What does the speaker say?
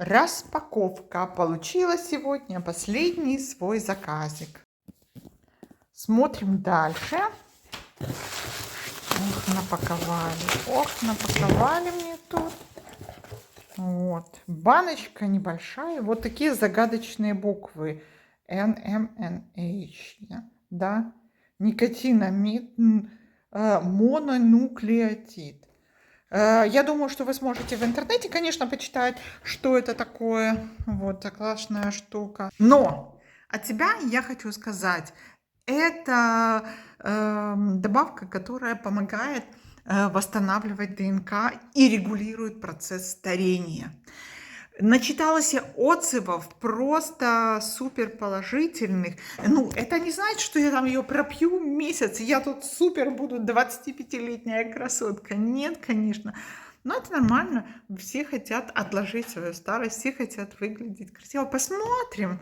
Распаковка. Получила сегодня последний свой заказик. Смотрим дальше. Ох, напаковали мне тут. Вот. Баночка небольшая. Вот такие загадочные буквы. NMNH. Да. Никотинамид, мононуклеотид. Я думаю, что вы сможете в интернете, конечно, почитать, что это такое. Вот такая классная штука. Но от себя я хочу сказать, это добавка, которая помогает восстанавливать ДНК и регулирует процесс старения. Начиталась я отзывов просто супер положительных. Ну, это не значит, что я там ее пропью месяц, и я тут супер буду 25-летняя красотка. Нет, конечно. Но это нормально. Все хотят отложить свою старость, все хотят выглядеть красиво. Посмотрим.